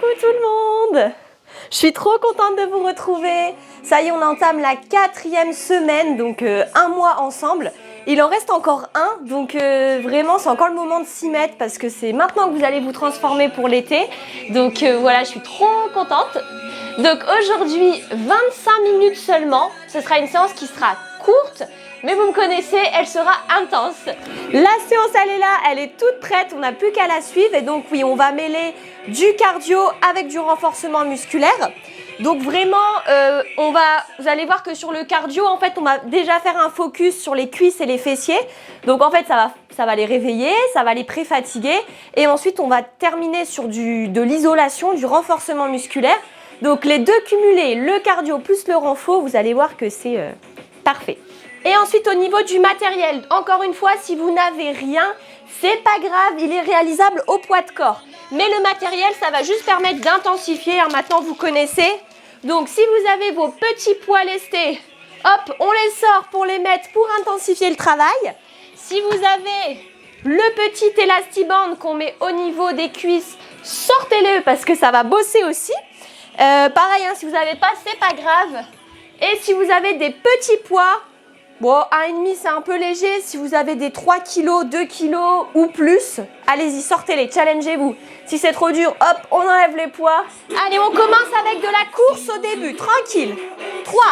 Coucou tout le monde! Je suis trop contente de vous retrouver. Ça y est, on entame la 4e semaine, donc un mois ensemble. Il en reste encore un, donc vraiment c'est encore le moment de s'y mettre parce que c'est maintenant que vous allez vous transformer pour l'été. Donc voilà, je suis trop contente. Donc aujourd'hui, 25 minutes seulement. Ce sera une séance qui sera courte, mais vous me connaissez, elle sera intense. La séance, elle est là, elle est toute prête, on n'a plus qu'à la suivre. Et donc oui, on va mêler du cardio avec du renforcement musculaire. Donc vraiment, vous allez voir que sur le cardio, en fait, on va déjà faire un focus sur les cuisses et les fessiers. Donc en fait, ça va les réveiller, ça va les pré-fatiguer. Et ensuite, on va terminer sur de l'isolation, du renforcement musculaire. Donc les deux cumulés, le cardio plus le renfort, vous allez voir que c'est parfait. Et ensuite, au niveau du matériel, encore une fois, si vous n'avez rien, c'est pas grave, il est réalisable au poids de corps. Mais le matériel, ça va juste permettre d'intensifier. Maintenant, vous connaissez. Donc, si vous avez vos petits poids lestés, hop, on les sort pour les mettre pour intensifier le travail. Si vous avez le petit élastiband qu'on met au niveau des cuisses, sortez-le parce que ça va bosser aussi. Pareil, hein, si vous n'avez pas, c'est pas grave. Et si vous avez des petits poids, bon, 1,5 c'est un peu léger. Si vous avez des 3 kg, 2 kg ou plus, allez-y, sortez-les, challengez-vous. Si c'est trop dur, hop, on enlève les poids. Allez, on commence avec de la course au début, tranquille. 3,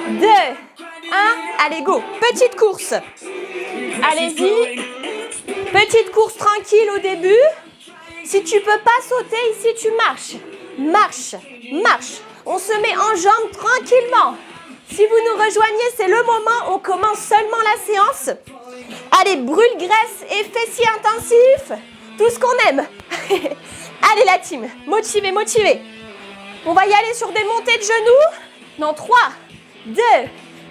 2, 1, allez, go. Petite course. Allez-y. Petite course tranquille au début. Si tu peux pas sauter, ici, tu marches. Marche, marche. On se met en jambes tranquillement. Si vous nous rejoignez, c'est le moment. On commence seulement la séance. Allez, brûle-graisse et fessiers intensifs. Tout ce qu'on aime. Allez, la team. Motivez, motivez. On va y aller sur des montées de genoux. Dans 3, 2,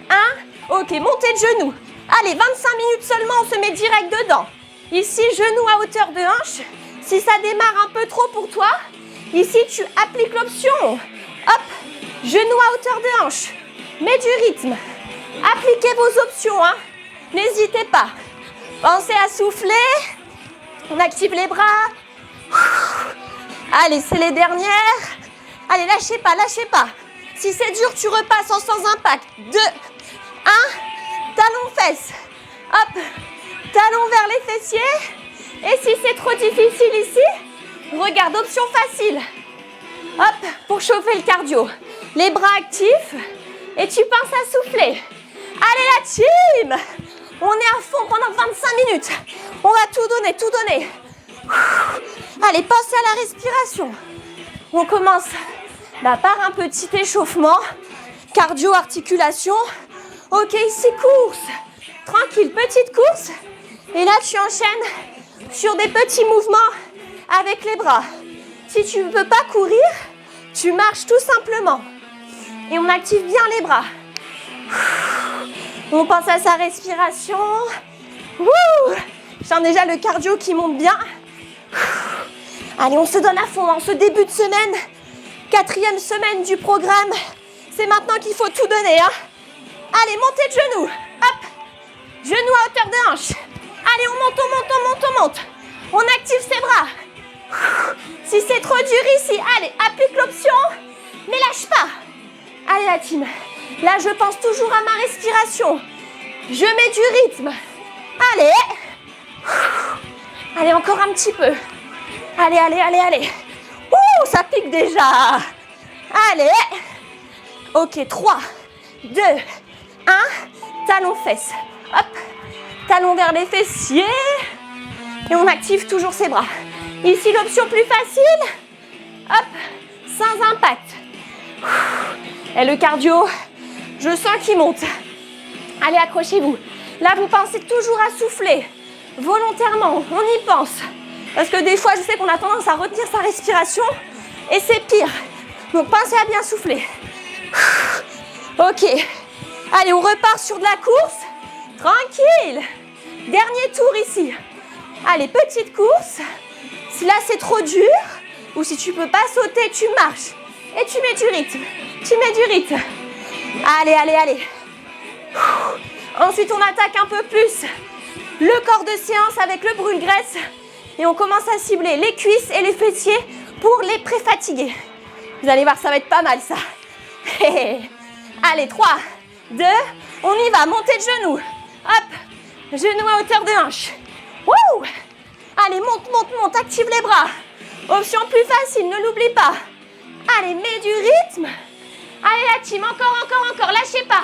1. Ok, montée de genoux. Allez, 25 minutes seulement, on se met direct dedans. Ici, genoux à hauteur de hanche. Si ça démarre un peu trop pour toi, ici, tu appliques l'option. Hop, genoux à hauteur de hanche. Mets du rythme. Appliquez vos options, hein. N'hésitez pas. Pensez à souffler. On active les bras. Allez, c'est les dernières. Allez, lâchez pas, lâchez pas. Si c'est dur, tu repasses en sans impact. 2, 1. Talon fesses. Hop. Talon vers les fessiers. Et si c'est trop difficile ici, regarde, option facile. Hop, pour chauffer le cardio. Les bras actifs. Et tu penses à souffler. Allez la team! On est à fond pendant 25 minutes. On va tout donner, tout donner. Allez, pensez à la respiration. On commence par un petit échauffement. Cardio, articulation. Ok, ici, course. Tranquille, petite course. Et là, tu enchaînes sur des petits mouvements avec les bras. Si tu ne peux pas courir, tu marches tout simplement. Et on active bien les bras. On pense à sa respiration. Je sens déjà le cardio qui monte bien. Allez, on se donne à fond en ce début de semaine. 4e semaine du programme. C'est maintenant qu'il faut tout donner. Hein. Allez, montez de genoux. Hop. Genoux à hauteur de hanche. Allez, on monte, on monte, on monte, on monte. On active ses bras. Si c'est trop dur ici, allez, applique l'option. Mais lâche pas. Allez la team, là je pense toujours à ma respiration. Je mets du rythme. Allez. Allez, encore un petit peu. Allez, allez, allez, allez. Ça pique déjà. Allez. Ok, 3, 2, 1. Talon fesses. Hop. Talon vers les fessiers. Et on active toujours ses bras. Ici l'option plus facile. Hop. Sans impact. Et le cardio, je sens qu'il monte. Allez, accrochez-vous. Là, vous pensez toujours à souffler. Volontairement, on y pense. Parce que des fois, je sais qu'on a tendance à retenir sa respiration. Et c'est pire. Donc, pensez à bien souffler. Ok. Allez, on repart sur de la course. Tranquille. Dernier tour ici. Allez, petite course. Si là, c'est trop dur, ou si tu ne peux pas sauter, tu marches. Et tu mets du rythme. Tu mets du rythme. Allez, allez, allez. Ensuite, on attaque un peu plus le corps de séance avec le brûle-graisse. Et on commence à cibler les cuisses et les fessiers pour les pré-fatigués. Vous allez voir, ça va être pas mal ça. Allez, 3, 2, on y va, montez de genoux. Hop, genoux à hauteur de hanche. Wouh! Allez, monte, monte, monte, active les bras. Option plus facile, ne l'oublie pas. Allez, mets du rythme. Allez la team, encore, encore, encore, lâchez pas.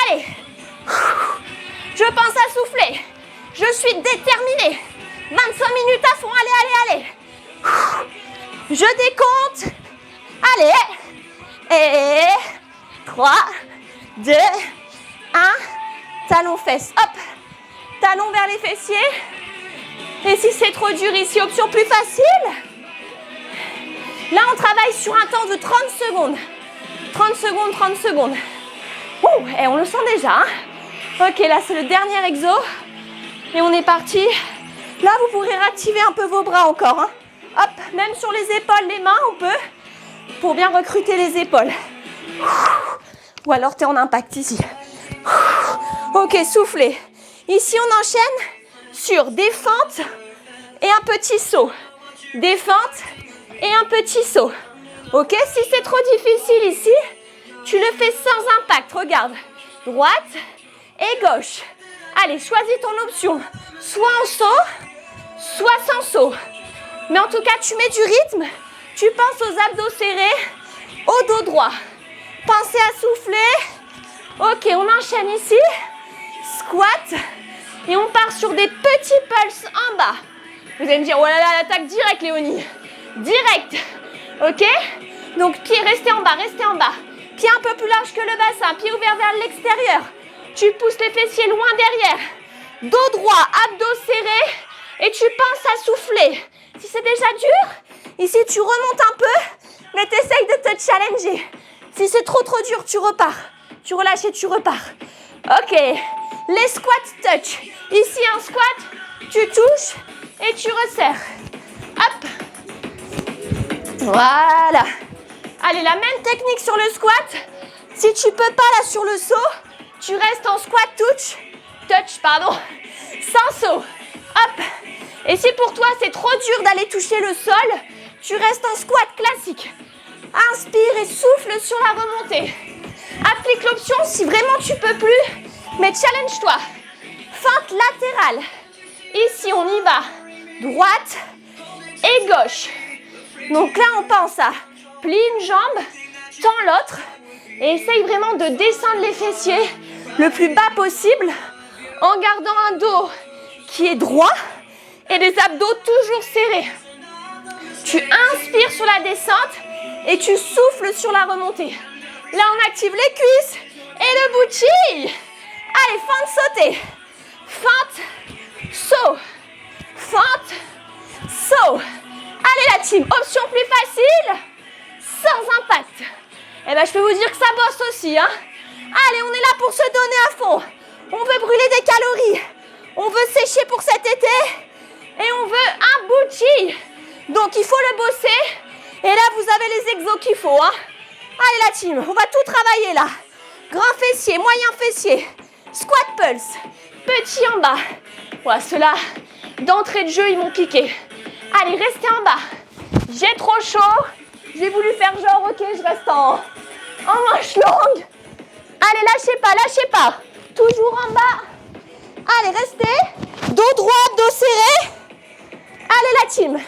Allez. Je pense à souffler. Je suis déterminée. 25 minutes à fond, allez, allez, allez. Je décompte. Allez. Et 3, 2, 1. Talons fesses, hop. Talons vers les fessiers. Et si c'est trop dur ici, option plus facile. Là, on travaille sur un temps de 30 secondes. 30 secondes, 30 secondes. Ouh, et on le sent déjà. Hein. Ok, là, c'est le dernier exo. Et on est parti. Là, vous pourrez réactiver un peu vos bras encore. Hein. Hop, même sur les épaules, les mains, on peut. Pour bien recruter les épaules. Ou alors, tu es en impact ici. Ok, soufflez. Ici, on enchaîne sur des fentes et un petit saut. Des fentes et un petit saut. Ok, si c'est trop difficile ici, tu le fais sans impact. Regarde, droite et gauche. Allez, choisis ton option. Soit en saut, soit sans saut. Mais en tout cas, tu mets du rythme. Tu penses aux abdos serrés, au dos droit. Pensez à souffler. Ok, on enchaîne ici. Squat. Et on part sur des petits pulses en bas. Vous allez me dire, oh là là, l'attaque directe, Léonie. Direct. Ok? Donc, pied, restez en bas, restez en bas. Pied un peu plus large que le bassin, pied ouvert vers l'extérieur. Tu pousses les fessiers loin derrière. Dos droit, abdos serrés. Et tu penses à souffler. Si c'est déjà dur, ici tu remontes un peu, mais tu essayes de te challenger. Si c'est trop dur, tu repars. Tu relâches et tu repars. Ok, les squats touch. Ici un squat, tu touches et tu resserres. Hop. Voilà. Allez, la même technique sur le squat. Si tu peux pas là sur le saut, tu restes en squat touch, pardon, sans saut. Hop. Et si pour toi c'est trop dur d'aller toucher le sol, tu restes en squat classique. Inspire et souffle sur la remontée. Applique l'option si vraiment tu peux plus, mais challenge-toi. Fente latérale. Ici on y va. Droite et gauche. Donc là on pense à plie une jambe, tends l'autre et essaye vraiment de descendre les fessiers le plus bas possible en gardant un dos qui est droit et des abdos toujours serrés. Tu inspires sur la descente et tu souffles sur la remontée. Là, on active les cuisses et le booty. Allez, fente sautée. Fente, saut. Fente, saut. Allez la team, option plus facile, sans impact. Eh ben, je peux vous dire que ça bosse aussi. Hein. Allez, on est là pour se donner à fond. On veut brûler des calories. On veut sécher pour cet été. Et on veut un booty. Donc, il faut le bosser. Et là, vous avez les exos qu'il faut. Hein. Allez, la team, on va tout travailler là. Grand fessier, moyen fessier. Squat pulse. Petit en bas. Voilà, ceux-là, d'entrée de jeu, ils m'ont piqué. Allez, restez en bas. J'ai trop chaud. J'ai voulu faire genre, ok, je reste en manche longue. Allez, lâchez pas. Toujours en bas. Allez, restez. Dos droit, dos serré. Allez, la team.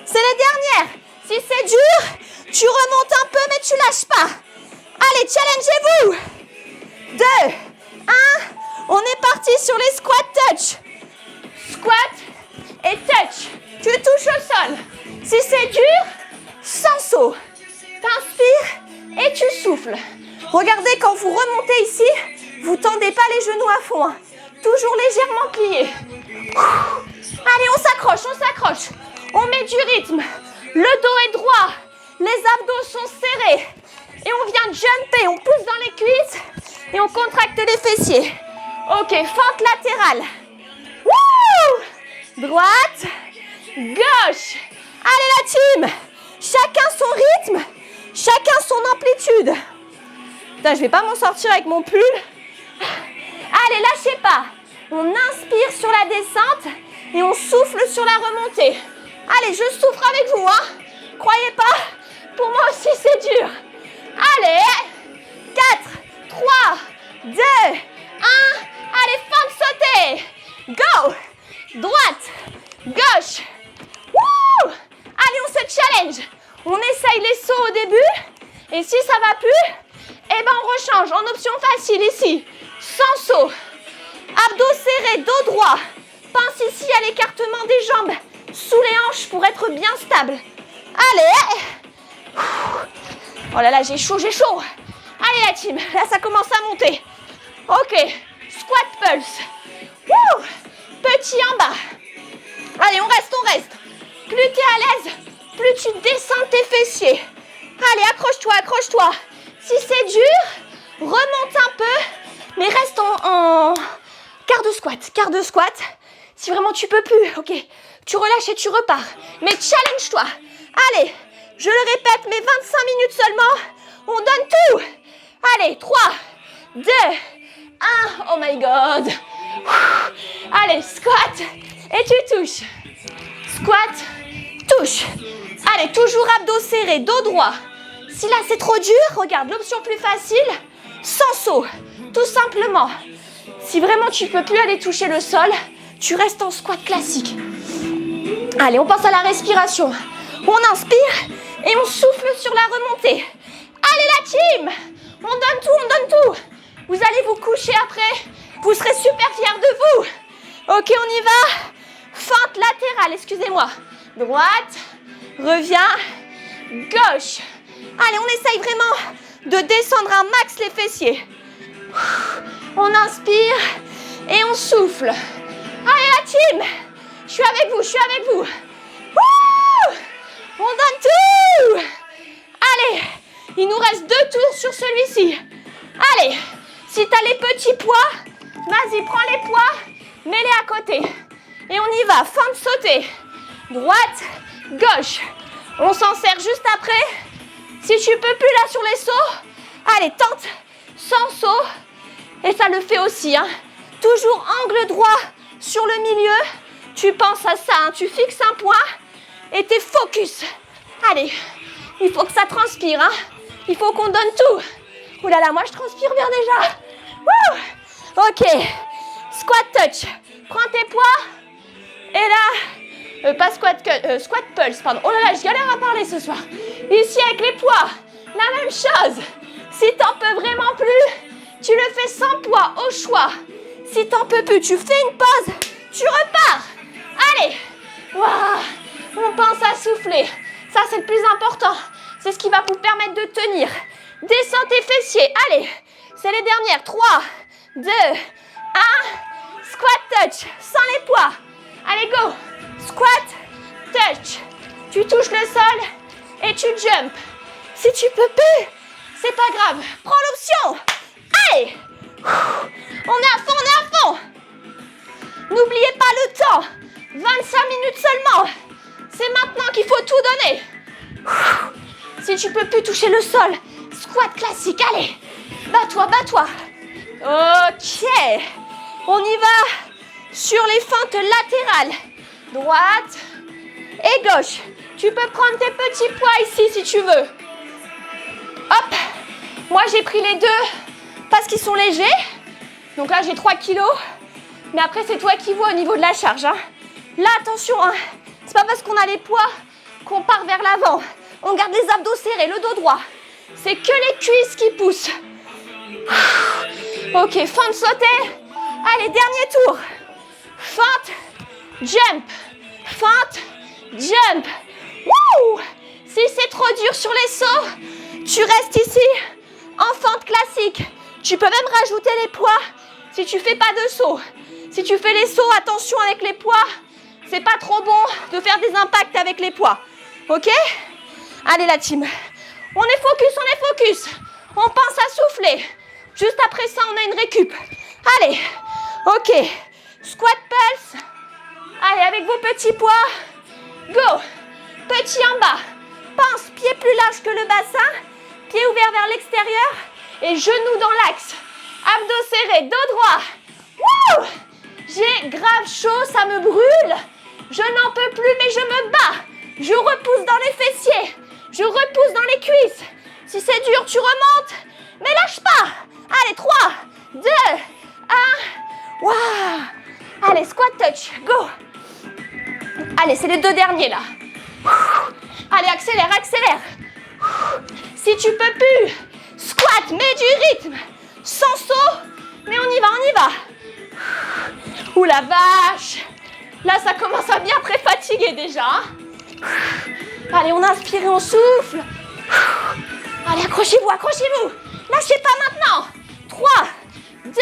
C'est les dernières. Si c'est dur, tu remontes un peu, mais tu lâches pas. Allez, challengez-vous. 2, 1. On est parti sur les squat touch. Squat et touch. Tu touches au sol. Si c'est dur, sans saut. T'inspires et tu souffles. Regardez, quand vous remontez ici, vous tendez pas les genoux à fond. Hein. Toujours légèrement pliés. Allez, on s'accroche. On met du rythme. Le dos est droit. Les abdos sont serrés. Et on vient jumper. On pousse dans les cuisses. Et on contracte les fessiers. Ok, fente latérale. Wouh! Droite. Gauche. Allez la team. Chacun son rythme. Chacun son amplitude. Putain, je vais pas m'en sortir avec mon pull. Allez, lâchez pas. On inspire sur la descente et on souffle sur la remontée. Allez, je souffre avec vous. Hein. croyez pas? Pour moi aussi, c'est dur. Allez, 4, 3, 2, 1. Allez, fin de sauter. Go. Droite, gauche. Wouh! Allez, on se challenge. On essaye les sauts au début. Et si ça va plus, eh ben on rechange en option facile ici. Sans saut. Abdos serrés, dos droit. Pense ici à l'écartement des jambes sous les hanches pour être bien stable. Allez. Oh là là, j'ai chaud, j'ai chaud. Allez la team, là ça commence à monter. Ok, squat pulse. Wouh! Petit en bas. Allez, on reste, on reste. Plus tu es à l'aise, plus tu descends tes fessiers. Allez, accroche-toi, accroche-toi. Si c'est dur, remonte un peu, mais reste en quart de squat. Si vraiment tu peux plus, ok, tu relâches et tu repars. Mais challenge-toi. Allez, je le répète, mais 25 minutes seulement. On donne tout. Allez, 3, 2, 1. Oh my God. Allez, squat et tu touches. Squat, touche. Allez, toujours abdos serrés, dos droit. Si là c'est trop dur, regarde l'option plus facile, sans saut, tout simplement. Si vraiment tu peux plus aller toucher le sol, tu restes en squat classique. Allez, on passe à la respiration. On inspire et on souffle sur la remontée. Allez la team, on donne tout, on donne tout. Vous allez vous coucher après, vous serez super fiers de vous. Ok, on y va. Fente latérale, excusez-moi. Droite, reviens, gauche. Allez, on essaye vraiment de descendre un max les fessiers. On inspire et on souffle. Allez la team, je suis avec vous, je suis avec vous. Wouh! On donne tout. Allez, il nous reste 2 tours sur celui-ci. Allez, si tu as les petits poids, vas-y, prends les poids, mets-les à côté. Et on y va, fin de sauter. Droite, gauche. On s'en sert juste après. Si tu peux plus là sur les sauts, allez, tente sans saut. Et ça le fait aussi, hein. Toujours angle droit sur le milieu. Tu penses à ça, hein. Tu fixes un point et t'es focus. Allez, il faut que ça transpire, hein. Il faut qu'on donne tout. Ouh là là, moi je transpire bien déjà. Wouh! Ok, squat touch. Prends tes poids. Et là, pas squat pulse, pardon. Oh là là, je galère à parler ce soir. Ici avec les poids, la même chose. Si t'en peux vraiment plus, tu le fais sans poids, au choix. Si t'en peux plus, tu fais une pause, tu repars. Allez, waouh, on pense à souffler. Ça, c'est le plus important. C'est ce qui va vous permettre de tenir. Descends tes fessiers. Allez, c'est les dernières. 3, 2, 1. Squat touch, sans les poids. Allez, go. Squat, touch. Tu touches le sol et tu jump. Si tu peux plus, c'est pas grave. Prends l'option. Allez. On est à fond, on est à fond. N'oubliez pas le temps. 25 minutes seulement. C'est maintenant qu'il faut tout donner. Si tu peux plus toucher le sol, squat classique. Allez. Bats-toi, bats-toi. Ok. On y va sur les fentes latérales. Droite et gauche. Tu peux prendre tes petits poids ici si tu veux. Hop. Moi, j'ai pris les deux parce qu'ils sont légers. Donc là, j'ai 3 kilos. Mais après, c'est toi qui vois au niveau de la charge. Hein. Là, attention. Hein. C'est pas parce qu'on a les poids qu'on part vers l'avant. On garde les abdos serrés, le dos droit. C'est que les cuisses qui poussent. Ok, fente sauter. Allez, dernier tour. Fente, jump. Fente, jump. Wouh! Si c'est trop dur sur les sauts, tu restes ici en fente classique. Tu peux même rajouter les poids si tu fais pas de saut. Si tu fais les sauts, attention avec les poids. C'est pas trop bon de faire des impacts avec les poids. Ok? Allez la team. On est focus, on est focus. On pense à souffler. Juste après ça, on a une récup. Allez. Ok. Squat pulse. Allez, avec vos petits poids. Go. Petit en bas. Pense, pied plus large que le bassin. Pied ouvert vers l'extérieur. Et genoux dans l'axe. Abdos serrés, dos droit. Wouh! J'ai grave chaud, ça me brûle. Je n'en peux plus, mais je me bats. Je repousse dans les fessiers. Je repousse dans les cuisses. Si c'est dur, tu remontes. Mais lâche pas. Allez, 3, 2, 1. Waouh. Allez, squat touch. Go. Allez, c'est les 2 derniers là. Allez, accélère, accélère. Si tu peux plus, squat, mets du rythme. Sans saut, mais on y va, on y va. Ouh la vache. Là, ça commence à bien fatiguer déjà. Allez, on inspire et on souffle. Allez, accrochez-vous, accrochez-vous. Lâchez pas maintenant. 3, 2,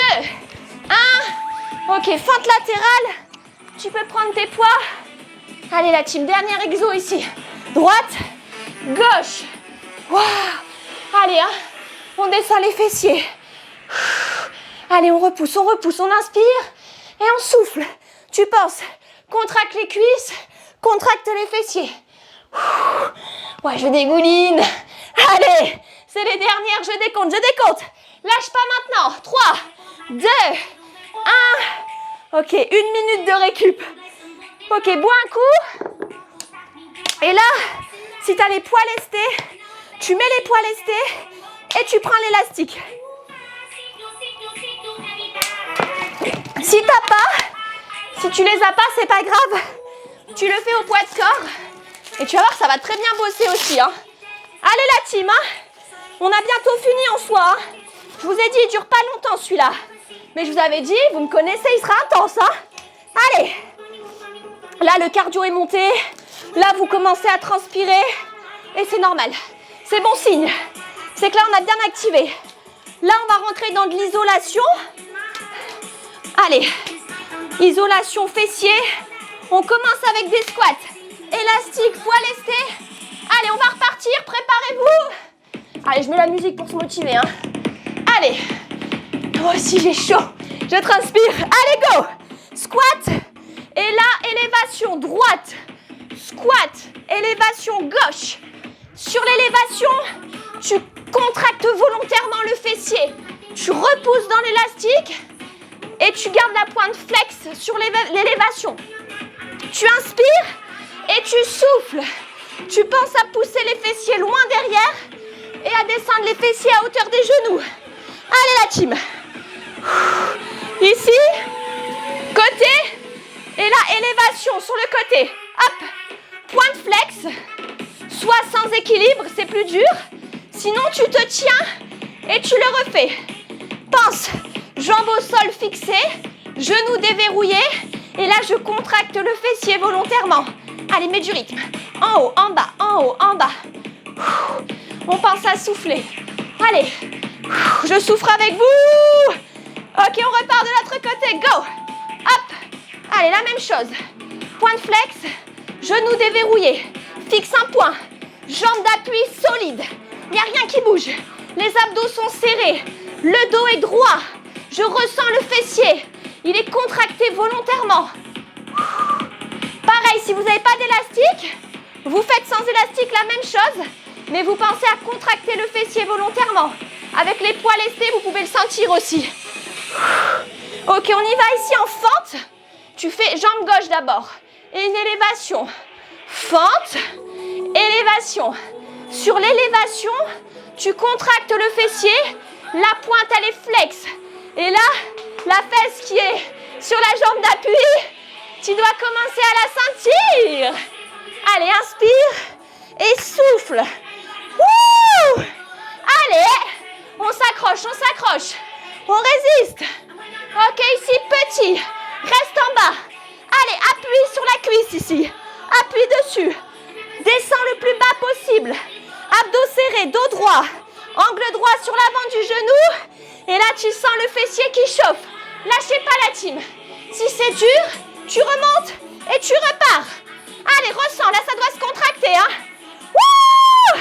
1. Ok, fente latérale. Tu peux prendre tes poids. Allez, la team, dernier exo ici. Droite, gauche. Waouh. Allez, hein, on descend les fessiers. Allez, on repousse, on inspire et on souffle. Tu penses, contracte les cuisses, contracte les fessiers. Ouais, je dégouline. Allez, c'est les dernières, je décompte. Lâche pas maintenant. 3, 2, 1. Ok, 1 minute de récup. Ok, bois un coup. Et là, si tu as les poids lestés, tu mets les poids lestés et tu prends l'élastique. Si t'as pas, si tu les as pas, c'est pas grave. Tu le fais au poids de corps et tu vas voir, ça va très bien bosser aussi. Hein. Allez la team, hein. On a bientôt fini en soi. Hein. Je vous ai dit, il dure pas longtemps celui-là. Mais je vous avais dit, vous me connaissez, il sera intense. Hein. Allez. Là, le cardio est monté. Là, vous commencez à transpirer. Et c'est normal. C'est bon signe. C'est que là, on a bien activé. Là, on va rentrer dans de l'isolation. Allez. Isolation fessier. On commence avec des squats. Élastique, poids lesté. Allez, on va repartir. Préparez-vous. Allez, je mets la musique pour se motiver. Hein. Allez. Moi aussi, j'ai chaud. Je transpire. Allez, go. Squat. Et là, élévation droite. Squat. Élévation gauche. Sur l'élévation, tu contractes volontairement le fessier. Tu repousses dans l'élastique et tu gardes la pointe flex sur l'élévation. Tu inspires et tu souffles. Tu penses à pousser les fessiers loin derrière et à descendre les fessiers à hauteur des genoux. Allez la team. Ici, côté, et là, élévation sur le côté. Hop, pointe flex. Soit sans équilibre, c'est plus dur. Sinon, tu te tiens et tu le refais. Pense, jambes au sol fixées, genoux déverrouillés. Et là, je contracte le fessier volontairement. Allez, mets du rythme. En haut, en bas, en haut, en bas. On pense à souffler. Allez, je souffre avec vous. Ok, on repart de l'autre côté. Go. Hop. Allez, la même chose. Pointe flex, genoux déverrouillés. Fixe un point. Jambes d'appui solides. Il n'y a rien qui bouge. Les abdos sont serrés. Le dos est droit. Je ressens le fessier. Il est contracté volontairement. Pareil, si vous n'avez pas d'élastique, vous faites sans élastique la même chose, mais vous pensez à contracter le fessier volontairement. Avec les poids lestés, vous pouvez le sentir aussi. Ok, on y va ici en fente. Tu fais jambe gauche d'abord. Et une élévation. Fente, élévation. Sur l'élévation, tu contractes le fessier. La pointe, elle est flex. Et là, la fesse qui est sur la jambe d'appui, tu dois commencer à la sentir. Allez, inspire et souffle. Wouh! Allez, on s'accroche. On résiste. Ok, ici, petit. Reste en bas. Allez, appuie sur la cuisse ici. Appuie dessus. Descends le plus bas possible. Abdos serrés, dos droit. Angle droit sur l'avant du genou. Et là, tu sens le fessier qui chauffe. Lâchez pas la team. Si c'est dur, tu remontes et tu repars. Allez, ressens. Là, ça doit se contracter. Hein. Wouh!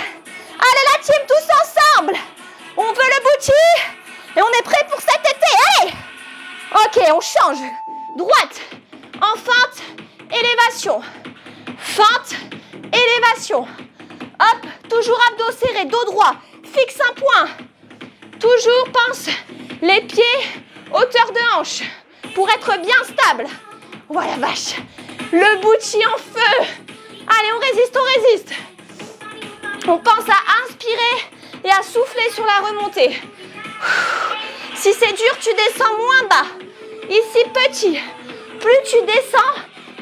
Allez, la team, tous ensemble. On veut le booty. Et on est prêt pour cet été. Allez! Ok, on change. Droite. En fente, élévation. Fente, élévation. Hop, toujours abdos serrés, dos droit. Fixe un point. Toujours, pense, les pieds, hauteur de hanche. Pour être bien stable. Voilà, vache. Le booty en feu. Allez, on résiste, on résiste. On pense à inspirer et à souffler sur la remontée. Si c'est dur, tu descends moins bas. Ici, petit. Plus tu descends,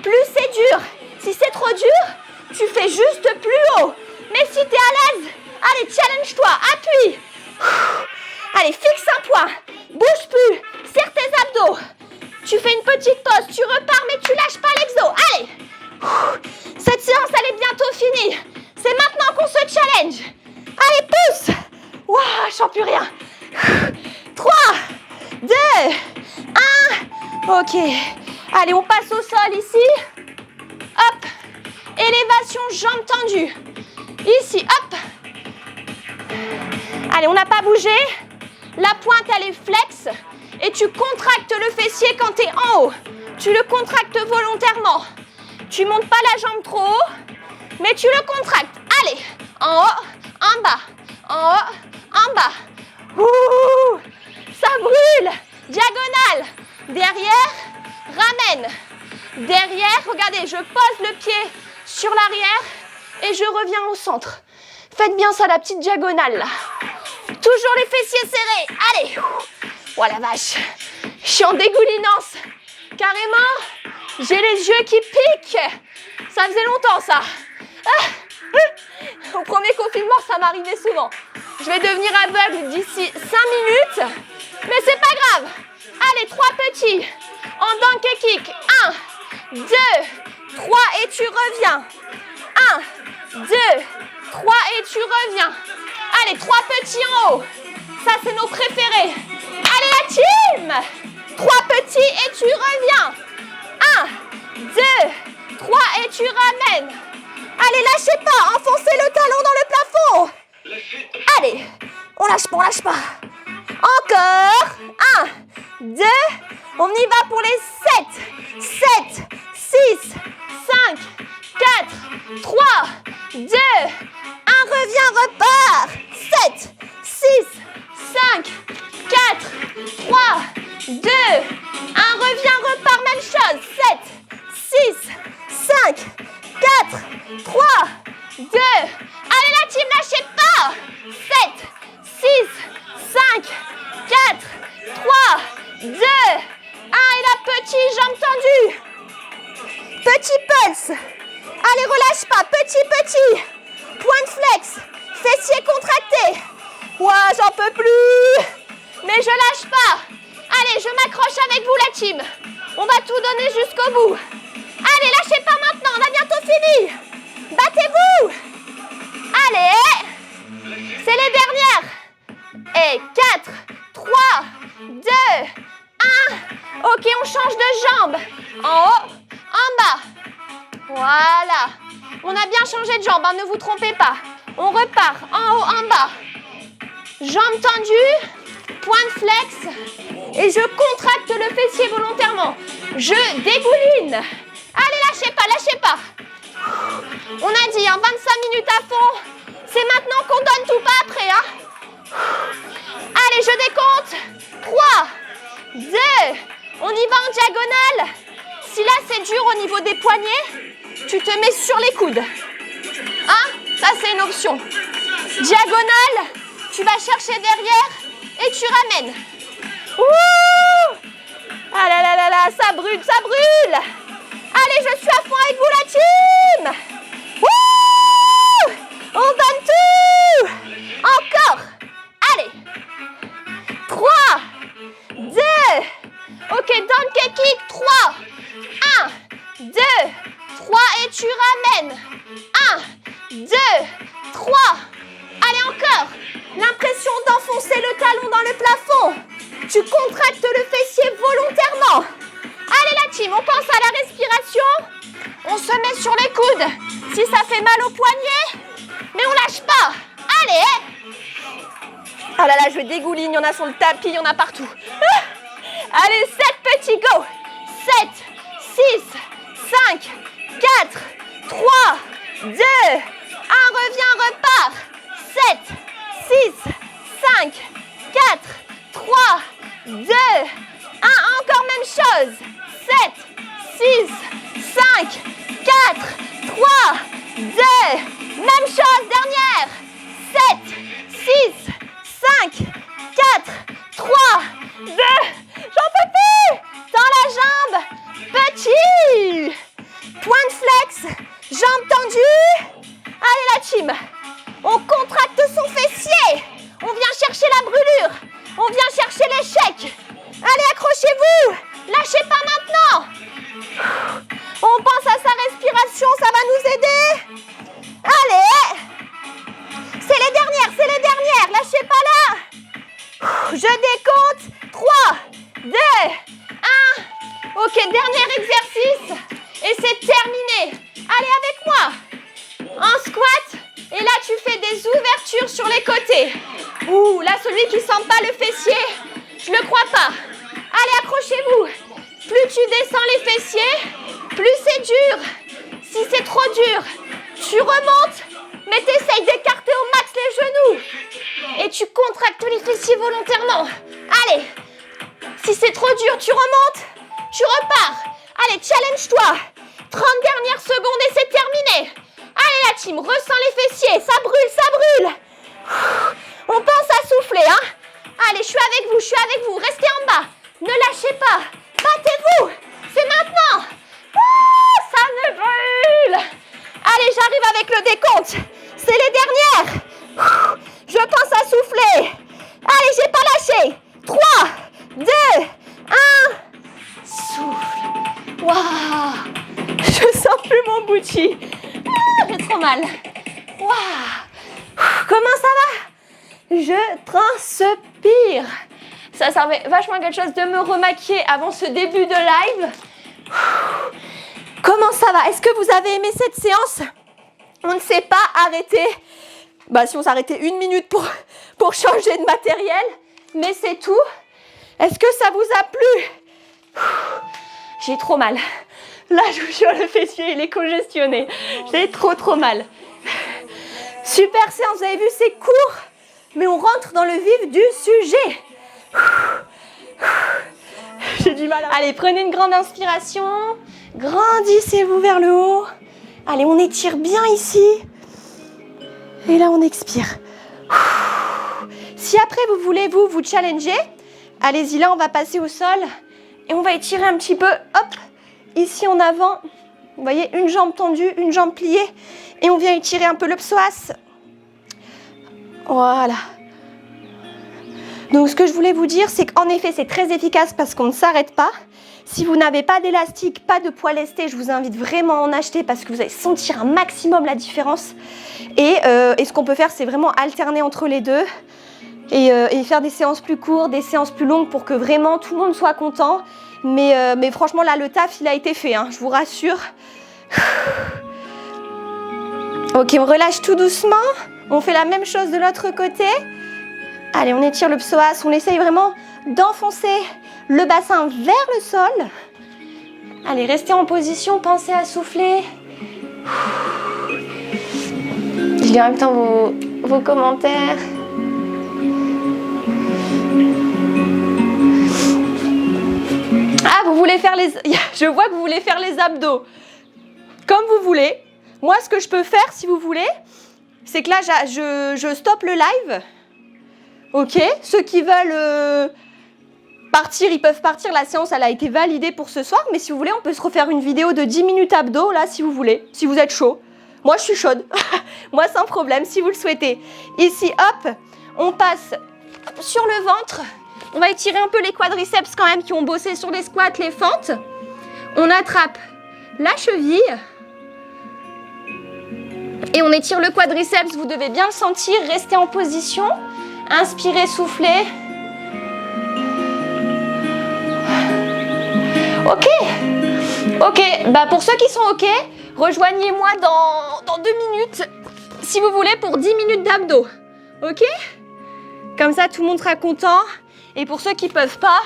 plus c'est dur. Si c'est trop dur, tu fais juste plus haut. Mais si tu es à l'aise, allez, challenge-toi, appuie. Allez, fixe un point. Bouge plus, serre tes abdos. Tu fais une petite pause, tu repars, mais tu lâches pas l'exo. Allez. Cette séance, elle est bientôt finie. C'est maintenant qu'on se challenge. Allez, pousse. Waouh, je sens plus rien. 3, 2, 1. Ok. Allez, on passe au sol ici. Hop. Élévation, jambes tendues. Ici, hop. Allez, on n'a pas bougé. La pointe, elle est flex. Et tu contractes le fessier quand tu es en haut. Tu le contractes volontairement. Tu montes pas la jambe trop haut, mais tu le contractes. Allez, en haut, en bas. En haut, en bas. Ouh, ça brûle. Diagonale. Derrière, ramène. Derrière, regardez, je pose le pied sur l'arrière et je reviens au centre. Faites bien ça, la petite diagonale là. Toujours les fessiers serrés. Allez. Oh la vache. Je suis en dégoulinance. Carrément, j'ai les yeux qui piquent. Ça faisait longtemps ça. Au premier confinement, ça m'arrivait souvent. Je vais devenir aveugle d'ici 5 minutes. Mais c'est pas grave. Allez, 3 petits. En donkey kick. 1, 2, 3 et tu reviens. 1, 2, 3 et tu reviens. Allez, 3 petits en haut. Ça, c'est nos préférés. Allez, la team. 3 petits et tu reviens. 1, 2, 3 et tu ramènes. Allez, lâchez pas. Enfoncez le talon dans le plafond. Allez, on lâche pas, on lâche pas. Encore. 1, 2, on y va pour les 7, 7, 6, 5, 4, 3, 2, 1, reviens, repart. 7, 6, 5, 4, 3, 2, 1, reviens, repart, même chose. 7, 6, 5, 4, 3, 2, allez la team, lâchez pas. 7, 6, 5, 4, 3, 2, 1, et la petite jambe tendue. Petit pulse. Allez, relâche pas, petit. Point de flex, fessiers contractés. Ouah, j'en peux plus. Mais je lâche pas. Allez, je m'accroche avec vous la team. On va tout donner jusqu'au bout. Allez, lâchez pas maintenant, on a bientôt fini. Battez-vous. Allez, c'est les dernières. Et 4, 3, 2, 1. Ok, on change de jambe. En haut, en bas. Voilà. On a bien changé de jambe, hein, ne vous trompez pas. On repart en haut, en bas. Jambes tendues, point de flex. Et je contracte le fessier volontairement. Je dégouline. Allez, lâchez pas. On a dit, 25 minutes à fond. C'est maintenant qu'on donne tout, pas après. Allez, je décompte. 3, 2, on y va en diagonale. Si là, c'est dur au niveau des poignets, tu te mets sur les coudes. Ça, c'est une option. Diagonale, tu vas chercher derrière et tu ramènes. Ouh! Ah là là là là, ça brûle. Allez, je suis à fond avec vous, la team. Ouh! On donne tout. Encore. Allez. 3, 2. Ok, donkey kick. 3, 1, 2, 3 et tu ramènes. 1, 2, 3. Allez, encore. L'impression d'enfoncer le talon dans le plafond. Tu contractes le fessier volontairement. Allez la team, on pense à la respiration. On se met sur les coudes si ça fait mal au poignet. Mais on lâche pas. Allez. Ah là là, je dégouline. Il y en a sur le tapis, il y en a partout. Allez, 7 petits, go. 7, 6, 5, 4, 3, 2, 1, reviens, repart. 7, 6, 5, 4, 3, 2, 1, encore même chose. 7, 6, 5, 4, 3, échec. Allez, accrochez-vous. Lâchez pas maintenant. On pense à sa respiration, ça va nous aider. Allez. C'est les dernières. Lâchez pas là. Je décompte. 3, 2, 1. Ok, dernier exercice. Et c'est terminé. Allez avec moi. En squat. Et là, tu fais des ouvertures sur les côtés. Ouh, là, celui qui sent pas le fessier, je le crois pas. Allez, accrochez-vous. Plus tu descends les fessiers, plus c'est dur. Si c'est trop dur, tu remontes, mais tu essayes d'écarter au max les genoux. Et tu contractes les fessiers volontairement. Allez, si c'est trop dur, tu remontes, tu repars. Allez, challenge-toi. 30 dernières secondes et c'est terminé. Allez la team, ressens les fessiers, ça brûle. On pense à souffler, hein. Allez, je suis avec vous, restez en bas. Ne lâchez pas, battez-vous, c'est maintenant. Ça me brûle. Allez, j'arrive avec le décompte. C'est les dernières. Je pense à souffler. Allez, j'ai pas lâché. 3, 2, 1. Souffle. Waouh. Je sens plus mon bouchi. J'ai trop mal. Waouh. Comment ça va? Je transpire. Ça servait vachement à quelque chose de me remaquiller avant ce début de live. Comment ça va? Est-ce que vous avez aimé cette séance? On ne s'est pas arrêté. Si on s'arrêtait 1 minute pour changer de matériel. Mais c'est tout. Est-ce que ça vous a plu? J'ai trop mal. Là, je vous jure, le fessier, il est congestionné. J'ai trop mal. Super séance, vous avez vu, c'est court, mais on rentre dans le vif du sujet. J'ai du mal. Allez, prenez une grande inspiration. Grandissez-vous vers le haut. Allez, on étire bien ici. Et là, on expire. Si après, vous voulez vous challenger, allez-y, là, on va passer au sol. Et on va étirer un petit peu. Hop, ici en avant. Vous voyez, une jambe tendue, une jambe pliée. Et on vient étirer un peu le psoas. Voilà. Donc, ce que je voulais vous dire, c'est qu'en effet, c'est très efficace parce qu'on ne s'arrête pas. Si vous n'avez pas d'élastique, pas de poids lesté, je vous invite vraiment à en acheter parce que vous allez sentir un maximum la différence. Et ce qu'on peut faire, c'est vraiment alterner entre les deux et faire des séances plus courtes, des séances plus longues pour que vraiment tout le monde soit content. Mais franchement, là, le taf, il a été fait, hein, je vous rassure. Ok, on relâche tout doucement. On fait la même chose de l'autre côté. Allez, on étire le psoas. On essaye vraiment d'enfoncer le bassin vers le sol. Allez, restez en position. Pensez à souffler. Je lis en même temps vos commentaires. Ah, vous voulez faire les... Je vois que vous voulez faire les abdos. Comme vous voulez. Moi, ce que je peux faire, si vous voulez, c'est que là, je stoppe le live. Ok, ceux qui veulent partir, ils peuvent partir. La séance, elle a été validée pour ce soir. Mais si vous voulez, on peut se refaire une vidéo de 10 minutes abdos, là, si vous voulez. Si vous êtes chaud. Moi, je suis chaude. Moi, sans problème, si vous le souhaitez. Ici, hop, on passe sur le ventre. On va étirer un peu les quadriceps quand même qui ont bossé sur les squats, les fentes. On attrape la cheville. Et on étire le quadriceps, vous devez bien le sentir. Restez en position. Inspirez, soufflez. Ok, pour ceux qui sont ok, rejoignez-moi dans 2 minutes, si vous voulez, pour 10 minutes d'abdos. Ok? Comme ça, tout le monde sera content. Et pour ceux qui ne peuvent pas,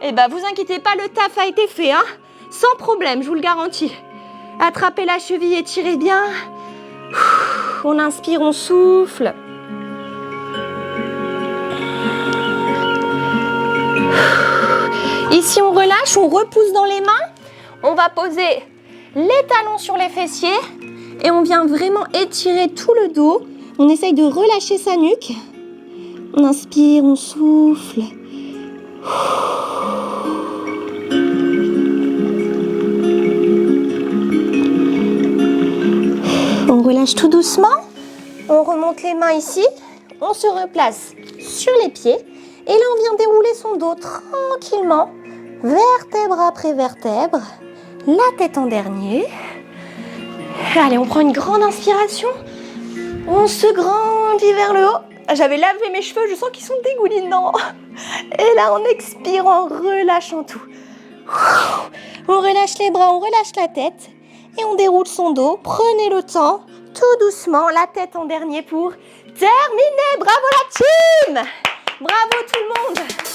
vous inquiétez pas, le taf a été fait, hein? Sans problème, je vous le garantis. Attrapez la cheville, étirez bien. On inspire, on souffle. Ici, on relâche, on repousse dans les mains. On va poser les talons sur les fessiers et on vient vraiment étirer tout le dos. On essaye de relâcher sa nuque. On inspire, on souffle. On relâche tout doucement. On remonte les mains ici. On se replace sur les pieds. Et là, on vient dérouler son dos tranquillement, vertèbre après vertèbre, la tête en dernier. Allez, on prend une grande inspiration. On se grandit vers le haut. J'avais lavé mes cheveux, je sens qu'ils sont dégoulinants. Et là, on expire en relâchant tout. On relâche les bras, on relâche la tête. Et on déroule son dos. Prenez le temps, tout doucement, la tête en dernier pour terminer. Bravo la team! Bravo tout le monde!